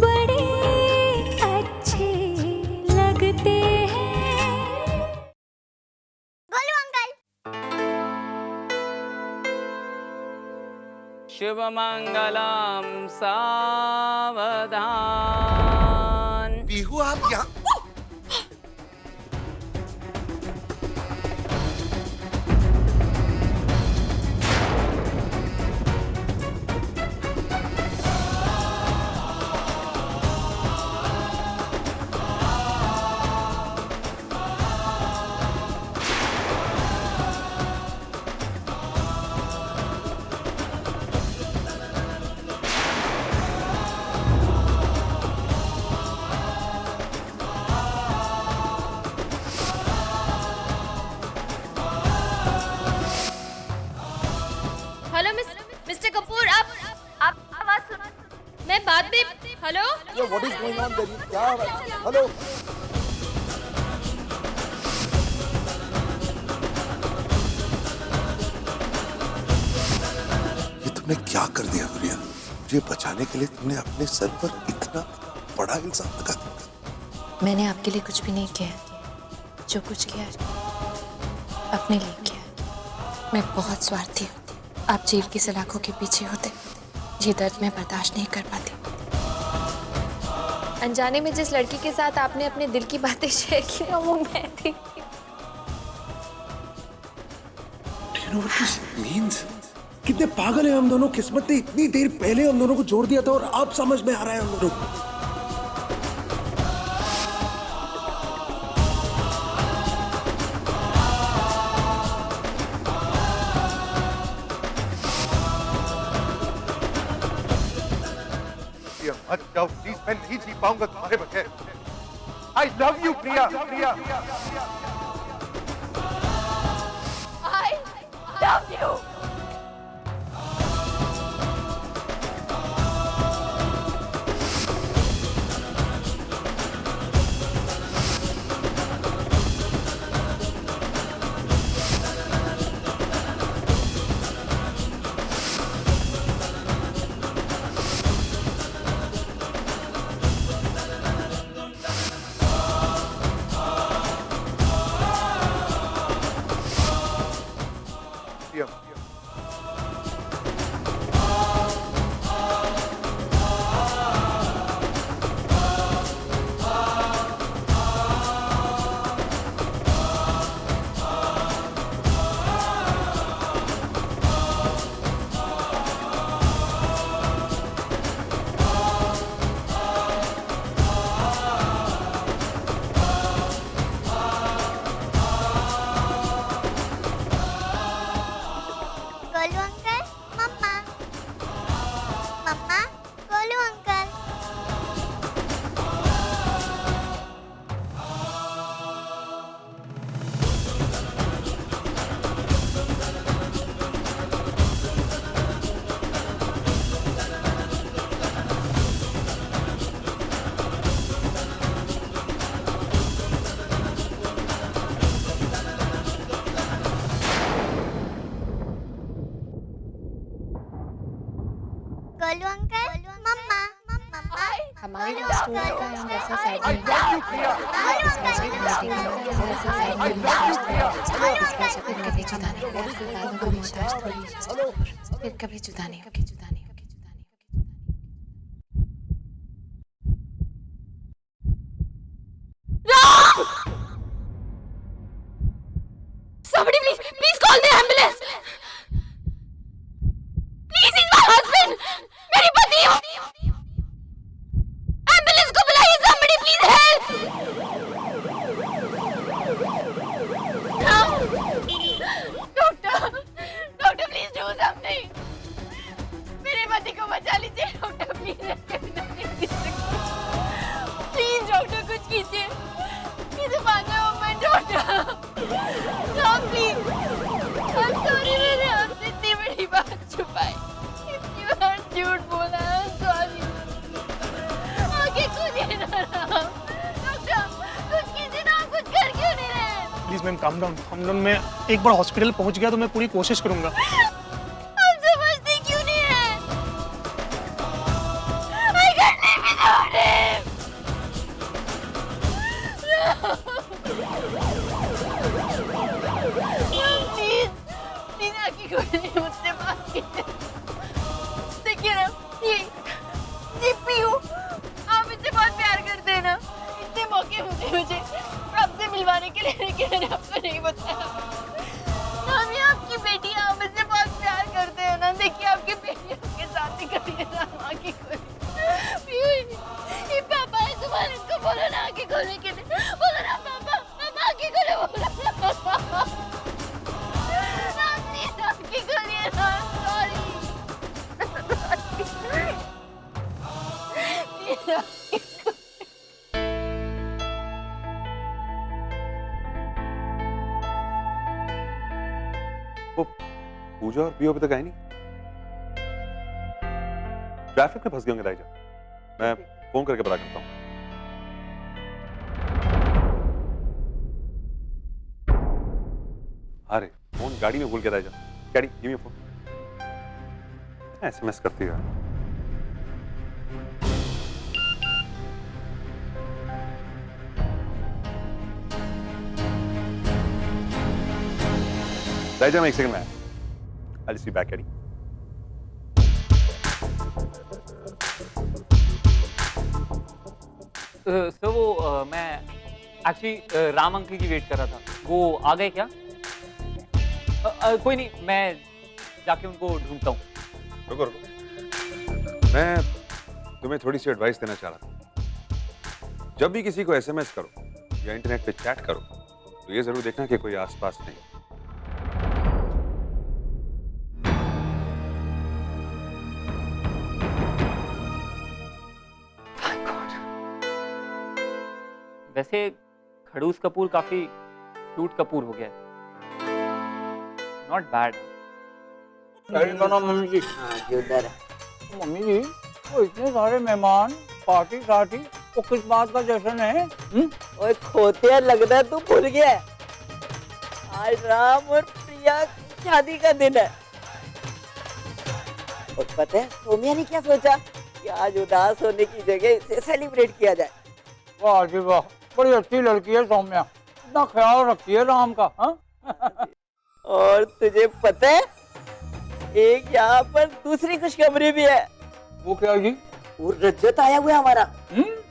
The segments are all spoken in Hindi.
बड़े अच्छे लगते हैं। गोलू अंकल। शुभ मंगलम सावधान। पीहू आप यहाँ? हेलो मिस्टर कपूर, आप आवाज सुनो। मैं बाद में। Hello what is going on their? क्या हो रहा है? हेलो। ये तुमने क्या कर दिया प्रिया? मुझे बचाने के लिए तुमने अपने सर पर इतना बड़ा इल्जाम लगा दिया। मैंने आपके लिए कुछ भी नहीं किया। जो कुछ किया अपने लिए किया। मैं बहुत स्वार्थी हूँ। आप जेल की सलाखों के पीछे होते, ये दर्द मैं बर्दाश्त नहीं कर पाती। अनजाने में जिस लड़की के साथ आपने अपने दिल की बातें शेयर की ना, वो मैं थी। कितने पागल हैं हम दोनों। किस्मत ने इतनी देर पहले हम दोनों को जोड़ दिया था और अब समझ में आ रहा है हम दोनों को। मत जाओ प्लीज, मैं नहीं जी पाऊंगा तुम्हारे बगैर। I love you Priya. Priya I love you. Golu uncle, mamma. Mamma, Golu uncle. Golu uncle, mamma. Mamma, हमारी गोलू स्टोरी अंकल। का एंड ऐसा साइड आई में लव यू प्रिया। फिर कभी जुदा नहीं होगा, फिर बातों को विश्वास थोड़ी, फिर कभी जुदा नहीं होगी, जुदा नहीं होगी। Somebody please call the ambulance. Please, he's my husband. मेरी पति हो। एम्बुलेंस को बुलाइए। Somebody please help. Doctor please do something. मेरे पति को बचा लीजिए डॉक्टर प्लीज। प्लीज डॉक्टर कुछ कीजिए। मुझे मानना moment doctor. No, please. I'm sorry मैंने आपसे इतनी बड़ी बात छुपाई। इतनी बार झूठ बोला। I'm sorry. आगे खोलिए ना डॉक्टर, कुछ कीजिए ना। आप कुछ कर क्यों नहीं रहे? Please ma'am calm down. मैं एक बार हॉस्पिटल पहुंच गया तो मैं पूरी कोशिश करूंगा। आप समझते क्यों नहीं है? I got name की गोली मुझसे बात कीजिए। देखिए ना, ये पीहू, आप इससे बहुत प्यार करते हैं ना। इतने मौके मुझे आपसे मिलवाने के लिए, लेकिन मैंने आपको नहीं बताया। हम ये आपकी बेटी, आप इससे बहुत प्यार करते हैं ना। देखिए आपकी बेटी आपके साथ ही करिए ना, माँ की गोली। ये पापा है तुम्हारे, इनको बोलो ना आगे खोलने के लिए। बोलो ना पापा, पापा आगे खोले, बोलो ना। प्लीज आगे खोलिए ना, सॉरी। वो पूजा और पियो अभी तक आए नहीं। ट्रैफिक में फंस गए होंगे दाईजा। मैं फोन करके पता करता हूँ। अरे फोन गाड़ी में भूल गया दाईजा। गाड़ी गिव मी फोन। एसएमएस करती है। दाईजा मैं एक सेकंड में आया। I'll see you back, Eddie. Sir वो मैं एक्चुअली राम अंकल की वेट कर रहा था। वो आ गए क्या? कोई नहीं, मैं जाके उनको ढूंढता हूँ। रुको रुको, मैं तुम्हें थोड़ी सी एडवाइस देना चाह रहा था। जब भी किसी को एसएमएस करो या इंटरनेट पे चैट करो तो ये जरूर देखना कि कोई आसपास नहीं। वैसे खड़ूस कपूर काफी क्यूट कपूर हो गया है। Not bad. मम्मी जी। हाँ जी उधर है। मम्मी जी, वो इतने सारे मेहमान, पार्टी सार्टी, वो किस बात का जश्न है? ओए खोतिया, लगता है तू भूल गया है। आज राम और प्रिया की शादी का दिन है। और पता है सोमिया ने क्या सोचा कि आज उदास होने की जगह इसे सेलिब्रेट किया जाए। वाह जी वाह, बड़ी अच्छी लड़की है सौम्या, इतना ख्याल रखती है राम का। हाँ? और तुझे पता है एक यहाँ पर दूसरी खुशखबरी भी है। वो क्या जी? वो रजत आया हुआ है हमारा।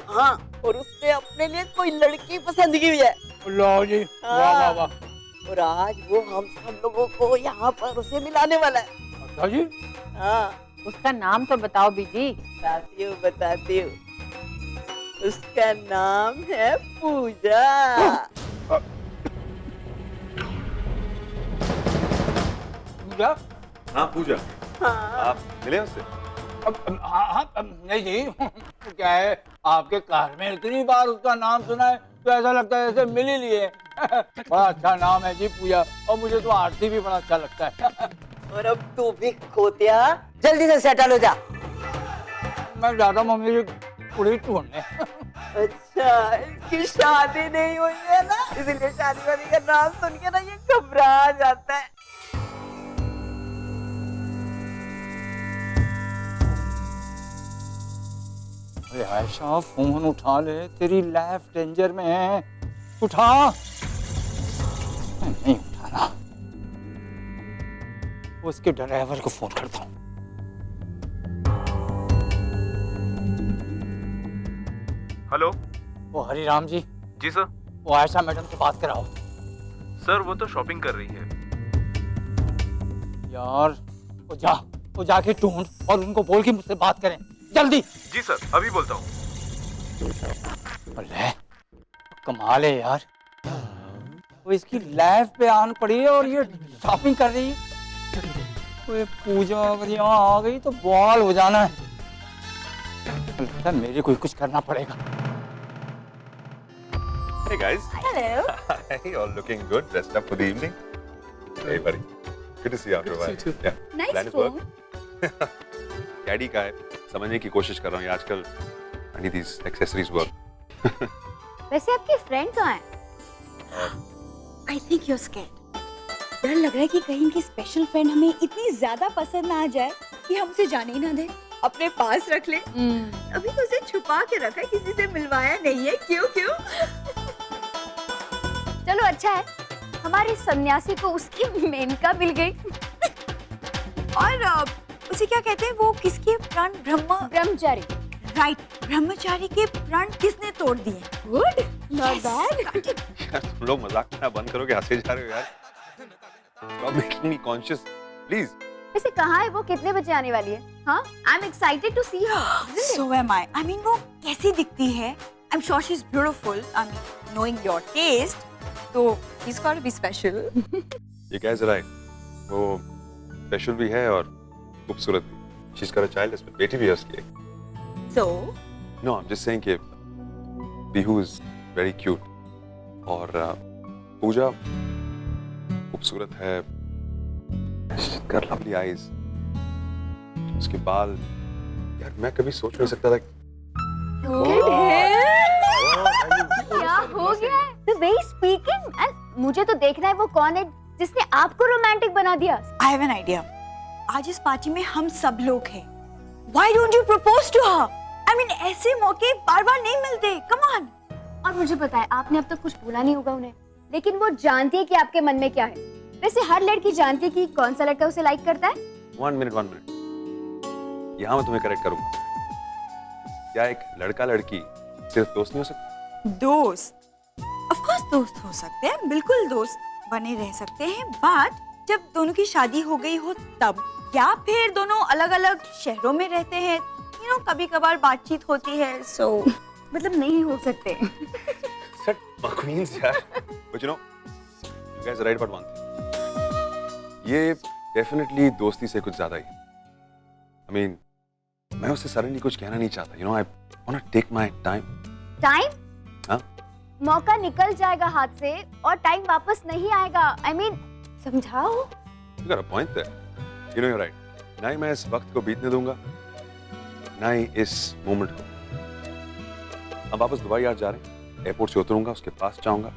हाँ, और उसने अपने लिए कोई लड़की पसंद की हुई है। लो जी, वाह वाह वाह। और आज वो हम सब लोगों को यहाँ पर उसे मिलाने वाला है। अच्छा जी? हाँ। उसका नाम तो बताओ बीजी। बताती हूँ। उसका नाम है पूजा। पूजा? हाँ पूजा। हाँ। आप मिले उससे? हाँ, नहीं जी। क्या है, आपके कार में इतनी बार उसका नाम सुना है तो ऐसा लगता है जैसे मिल ही लिए। बड़ा अच्छा नाम है जी पूजा, और मुझे तो आरती भी बड़ा अच्छा लगता है। और अब तू भी खोतिया जल्दी से सेटल हो जा। मैं ज्यादा मम्मी जी कुड़ी ढूंढने। अच्छा, इसकी शादी नहीं हुई है ना, इसलिए शादी वाली का नाम सुन के ना ये घबरा जाता है। आयशा फोन उठा ले, तेरी लाइफ डेंजर में है, उठा। नहीं उठा रहा। उसके ड्राइवर को फोन करता हूँ। हेलो। वो हरिराम जी। जी सर। वो आयशा मैडम से बात कराओ। सर वो तो शॉपिंग कर रही है। यार वो जाके ढूंढ और उनको बोल के मुझसे बात करें जल्दी। जी सर, अभी बोलता हूँ। अरे कमाल है यार, वो इसकी लाइफ पे आन पड़ी है और ये शॉपिंग कर रही है। वो पूजा अगर यहाँ आ गई तो बवाल हो जाना है। लगता है मेरे को कुछ करना पड़ेगा। Hey guys. Hello. Hey, all looking good, dressed up for the evening. Hey buddy, good to see you after a while. Yeah. Nice Plan is phone. work. कैडी का है, समझने की कोशिश कर रहा हूँ ये आजकल। I need these accessories work. वैसे आपकी फ्रेंड कहाँ है? I think you're scared. डर लग रहा है कि कहीं इनकी स्पेशल फ्रेंड हमें इतनी ज्यादा पसंद ना आ जाए कि हम उसे जाने ही ना दे, अपने पास रख ले। अभी तो उसे छुपा के रखा है, किसी से मिलवाया नहीं है। क्यों? चलो अच्छा है, हमारी सन्यासी को उसकी मेनका मिल गई। और उसे क्या कहते हैं, वो किसके प्राण? ब्रह्मचारी। राइट, ब्रह्मचारी के प्राण किसने तोड़ दिए? Good, not bad. यार तुम लोग मजाक करना बंद करो, कि हंसे जा रहे हो यार। Stop making me conscious, please. वैसे कहाँ है वो, कितने बजे आने वाली है? हाँ, I am excited to see her. So am I. I mean, वो कैसी दिखती है? I'm sure she's beautiful. I mean, knowing your taste, तो she's got to be special. ये कह जरा है, वो स्पेशल भी है और खूबसूरत भी। She's got a child, इसमें बेटी भी है उसकी। So? No, I'm just saying कि Bihu is very cute और पूजा खूबसूरत है। She's got lovely eyes. उसके बाल, यार मैं कभी सोच नहीं सकता था। क्या हो गया है? The way he's speaking, and मुझे तो देखना है वो कौन है जिसने आपको रोमांटिक बना दिया। I have an idea. आज इस पार्टी में हम सब लोग हैं। Why don't you propose to her? I mean, ऐसे मौके बार-बार नहीं मिलते। Come on. और मुझे पता है आपने अब तक कुछ बोला नहीं होगा उन्हें, लेकिन वो जानती है कि आपके मन में क्या है। वैसे हर लड़की जानती है कि कौन सा लड़का उसे लाइक करता है। One minute. यहाँ मैं तुम्हें करेक्ट करूंगा। क्या एक लड़का लड़की सिर्फ दोस्त नहीं हो सकते? दोस्त? Of course दोस्त हो सकते हैं, बिल्कुल दोस्त बने रह सकते हैं, बट जब दोनों की शादी हो गई हो तब, या फिर दोनों अलग-अलग शहरों में रहते हैं, कभी-कभार बातचीत होती है, so मतलब नहीं हो सकते। Shut queens यार। But you know, you guys are right about one thing. ये definitely दोस्ती से कुछ ज्यादा ही। I mean, मैं उससे सडनली कुछ कहना नहीं चाहता। You know, I wanna take my time. Time? हाँ? मौका निकल जाएगा हाथ से और टाइम वापस नहीं आएगा। I mean, समझाओ। You got a point there. You know, you're right. ना ही मैं इस वक्त को बीतने दूंगा, ना ही इस मोमेंट को। हम वापस दुबई आज जा रहे हैं। एयरपोर्ट से उतरूंगा, उसके पास जाऊंगा,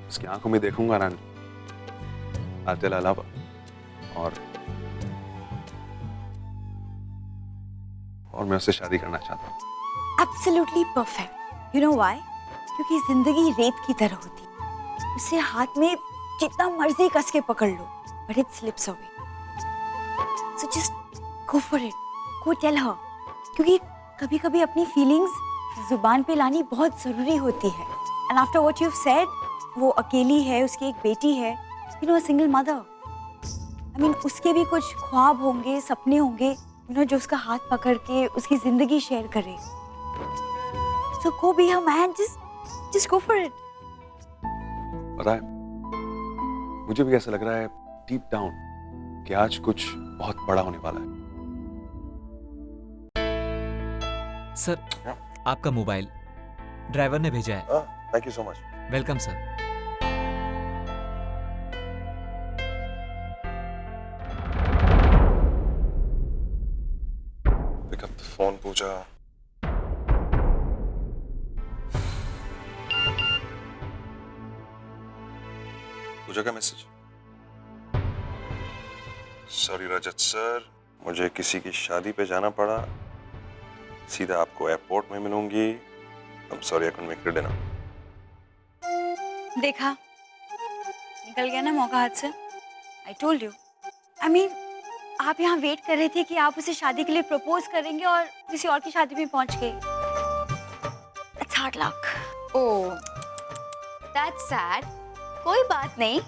उसकी आंखों में देखूंगा और मैं उससे शादी करना चाहता हूँ। Absolutely perfect. You know why? क्योंकि जिंदगी रेत की तरह होती है। उसे हाथ में जितना मर्जी कस के पकड़ लो, but it slips away. So just go for it. Go tell her. क्योंकि कभी-कभी अपनी feelings जुबान पे लानी बहुत जरूरी होती है। And after what you've said, वो अकेली है, उसकी एक बेटी है, you know, a single mother. I mean, उसके भी कुछ ख्वाब होंगे, सपने होंगे, you know, जो उसका हाथ पकड़ के उसकी जिंदगी शेयर करे। So go be her man, just go for it. पता है, मुझे भी ऐसा लग रहा है deep down कि आज कुछ बहुत बड़ा होने वाला है। सर, आपका मोबाइल ड्राइवर ने भेजा है। Thank you so much. Welcome sir. Pick up the phone Pooja. Pooja का मैसेज। सॉरी रजत सर, मुझे किसी की शादी पे जाना पड़ा, सीधा आपको एयरपोर्ट में मिलूंगी। I'm sorry, I couldn't make it dinner. देखा, निकल गया ना मौका हाथ से। I told you. I mean, आप यहाँ वेट कर रहे थे कि आप उसे शादी के लिए प्रपोज करेंगे और किसी और की शादी में पहुँच गए। It's hard luck. Oh, that's sad. कोई बात नहीं।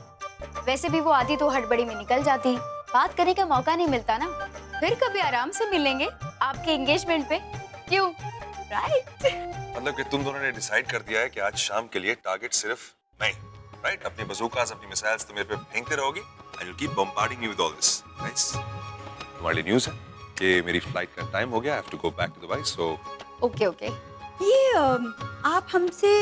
वैसे भी वो आती तो हड़बड़ी में निकल जाती, बात करने का मौका नहीं मिलता ना। फिर कभी आराम से मिलेंगे आपके एंगेजमेंट पे, क्यों? राइट? मतलब कि तुम दोनों ने डिसाइड कर दिया है कि आज शाम के लिए टारगेट सिर्फ मैं, राइट? अपनी बजूकास, अपनी मिसाइल्स तुम मेरे पे फेंकते रहोगी। I will keep bombarding you with all this. Nice. तुम्हारे लिए न्यूज़ है कि मेरी फ्लाइट का टाइम हो गया। I have to go back to Dubai, so. Okay. ये आप हमसे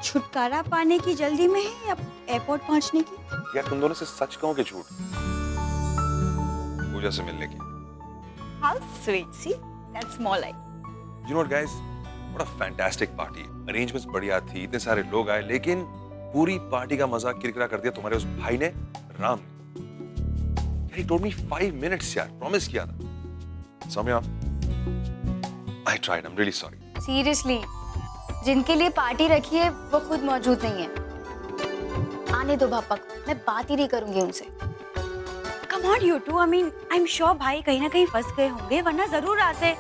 छुटकारा पाने की जल्दी में हैं या एयरपोर्ट पहुँचने की? यार तुम दोनों से सच कहूं कि झूठ? पूजा से मिलने की। How sweet, see? That's more like. You know what, guys? What a fantastic party. Arrangements बढ़िया थी, इतने सारे लोग आए, लेकिन पूरी पार्टी का मजाक किरकिरा कर दिया तुम्हारे उस भाई ने, राम ने। He told me 5 minutes यार, promise किया था। Saumya, I tried. I'm really sorry. Seriously, जिनके लिए पार्टी रखी है वो खुद मौजूद नहीं है। आने दो भापक, मैं बात ही नहीं करूंगी उनसे। Come come on you too, I mean I am sure भाई कहीं ना कहीं फंस गए होंगे, वरना जरूर आते।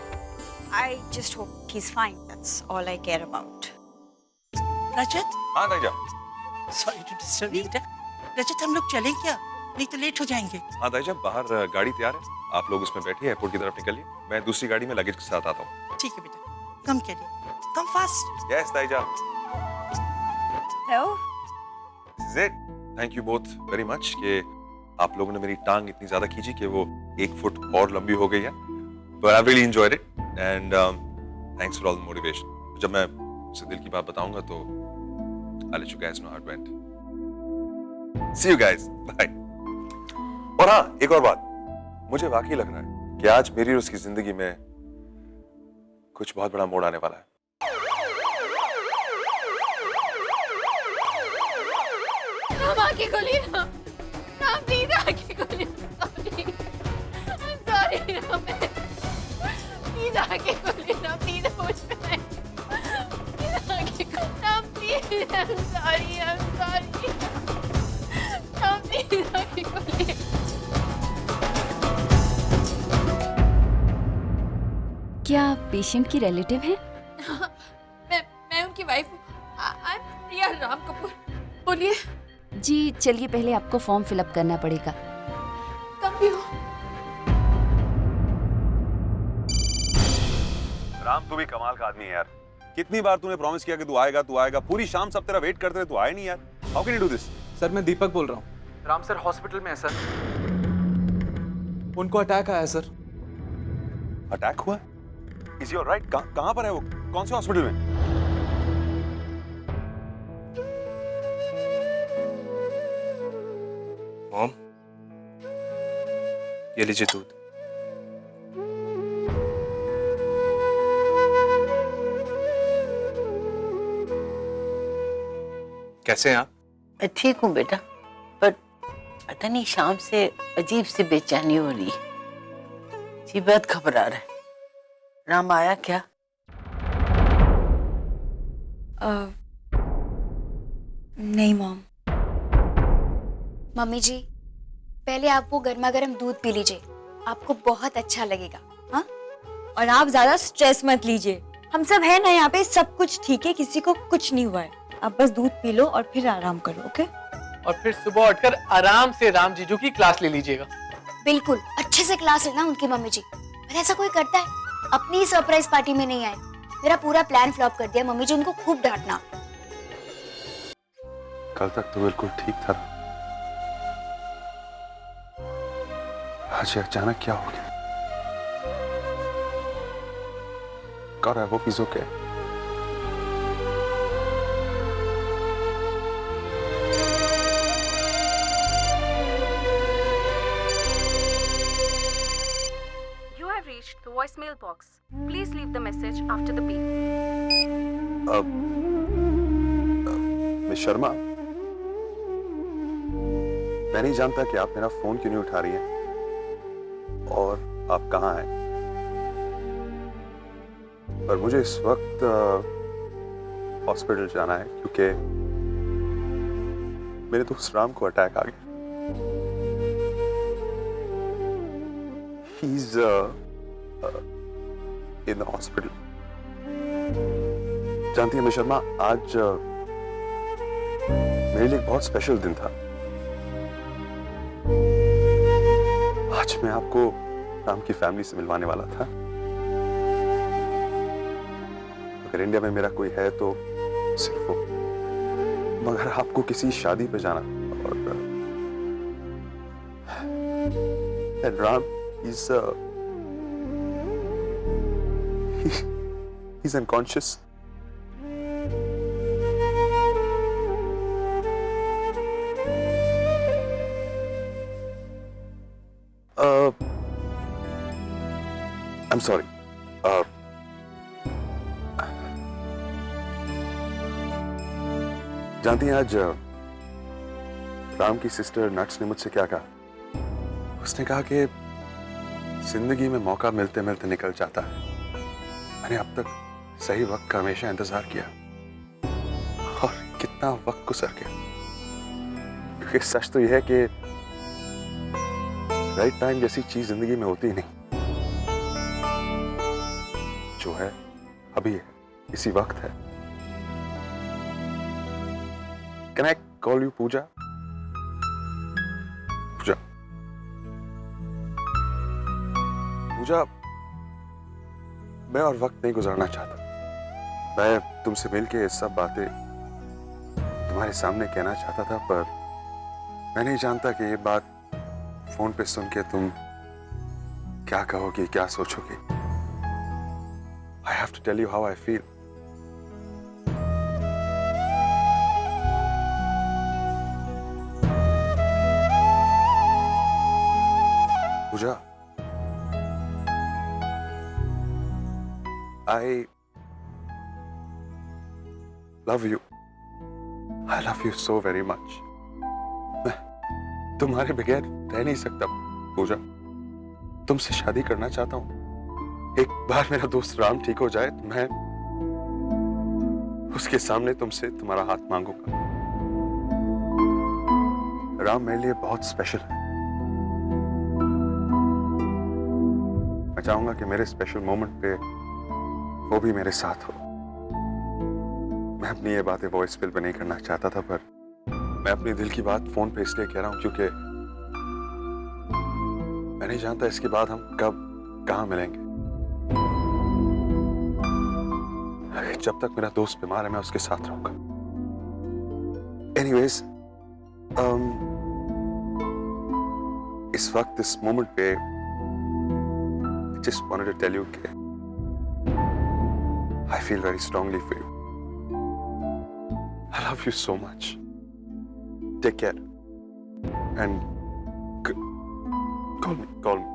I just hope he is fine, that's all I care about. Rajat. हाँ ताईजा। सॉरी टू डिस्टर्ब यू बेटा। रजत हम लोग चलें क्या, नहीं तो लेट हो जाएंगे। हाँ ताईजा, बाहर गाड़ी तैयार है, आप लोग उसमें बैठिए, एयरपोर्ट की तरफ निकलिए, मैं दूसरी गाड़ी में लगेज के साथ आता हूँ। ठीक है बेटा, कम करिए, कम फास्ट। यस ताईजा। हेलो जेड, thank you both very much कि आप लोगों ने मेरी टांग इतनी ज्यादा खींची कि वो 1 फुट और लंबी हो गई है। But I really enjoyed it and thanks for all the motivation. जब मैं उसे दिल की बात बताऊंगा तो I let you guys know how it went. See you guys, bye. और हाँ, एक और बात, मुझे वाकई लग रहा है कि आज मेरी और उसकी जिंदगी में कुछ बहुत बड़ा मोड़ आने वाला है। राम आंखें खोलिए राम, राम प्लीज आंखें खोलिए, सॉरी राम, प्लीज आंखें खोलिए राम, प्लीज होश में आइए, प्लीज आंखें खोलिए Ram, please, I am sorry, Ram please आंखें खोलिए। क्या आप पेशेंट की रिलेटिव हैं? मैं उनकी वाइफ हूँ, आई एम प्रिया राम कपूर। बोलिए। जी चलिए, पहले आपको फॉर्म फिलअप करना पड़ेगा। कब भी हो। राम, तू भी कमाल का आदमी है यार। कितनी बार तूने प्रॉमिस किया कि तू आएगा, पूरी शाम सब तेरा वेट करते रहे, तू आया नहीं यार। How can you do this? Sir मैं दीपक बोल रहा हूँ। राम सर हॉस्पिटल में है सर, उनको अटैक आया सर। अटैक हुआ? Is he alright? कहां पर है वो, कौन से हॉस्पिटल में? मॉम, ये लीजिए दूध। कैसे हैं आप? ठीक हूँ बेटा, पर पता नहीं शाम से अजीब सी बेचैनी हो रही है, जी बहुत घबरा रहा है। राम आया क्या? नहीं मॉम। मम्मी जी, पहले आप वो गर्मा गर्म दूध पी लीजिए, आपको बहुत अच्छा लगेगा। हाँ, और आप ज्यादा स्ट्रेस मत लीजिए, हम सब हैं ना यहाँ पे, सब कुछ ठीक है, किसी को कुछ नहीं हुआ है। आप बस दूध पी लो और फिर आराम करो, ओके? और फिर सुबह उठकर आराम से राम जीजू की क्लास ले लीजिएगा। बिल्कुल अच्छे से क्लास लेना उनकी मम्मी जी। पर ऐसा कोई करता है? अपनी सरप्राइज पार्टी में नहीं आए, मेरा पूरा प्लान फ्लॉप कर दिया। मम्मी जी उनको खूब डांटना। कल तक तो बिल्कुल ठीक था, आज अचानक क्या हो गया? God, I hope he's okay. You have reached the voicemail box. Please leave the message after the beep. Miss Sharma, मैं नहीं जानता कि आप मेरा फोन क्यों नहीं उठा रही हैं और आप कहाँ हैं, पर मुझे इस वक्त हॉस्पिटल जाना है क्योंकि मेरे दोस्त राम को अटैक आ गया। He's in the hospital. जानती है मिस शर्मा, आज मेरे लिए एक बहुत स्पेशल दिन था। आज मैं आपको राम की फैमिली से मिलवाने वाला था। अगर इंडिया में मेरा कोई है तो सिर्फ वो, मगर आपको किसी शादी पे जाना और Ram he's unconscious. I'm sorry. जानती हैं आज राम की सिस्टर नट्स ने मुझसे क्या कहा? उसने कहा कि जिंदगी में मौका मिलते मिलते निकल जाता है। मैंने अब तक सही वक्त का हमेशा इंतजार किया और कितना वक्त गुजर गया। क्योंकि सच तो यह है कि राइट टाइम जैसी चीज जिंदगी में होती ही नहीं। जो है अभी है, इसी वक्त है। Can I call you पूजा? पूजा, पूजा, मैं और वक्त नहीं गुजारना चाहता। मैं तुमसे मिलके ये सब बातें तुम्हारे सामने कहना चाहता था, पर मैं नहीं जानता कि ये बात फोन पे सुन के तुम क्या कहोगी, क्या सोचोगी। I have to tell you how I feel. Puja, I love you. I love you so very much. मैं तुम्हारे बगैर रह नहीं सकता पूजा। तुमसे शादी करना चाहता हूँ। एक बार मेरा दोस्त राम ठीक हो जाए तो मैं उसके सामने तुमसे तुम्हारा हाथ मांगूंगा। राम मेरे लिए बहुत स्पेशल है। मैं चाहूंगा कि मेरे स्पेशल मोमेंट पे वो भी मेरे साथ हो। मैं अपनी ये बातें वॉइस मेल पे नहीं करना चाहता था, पर मैं अपनी दिल की बात फोन पे इसलिए कह रहा हूं क्योंकि मैं नहीं जानता इसके बाद हम कब कहां मिलेंगे। जब तक मेरा दोस्त बीमार है मैं उसके साथ रहूंगा। एनीवेज, इस वक्त इस मोमेंट पे just wanted to tell you that I feel very strongly for you. I love you so much. Take care and call me.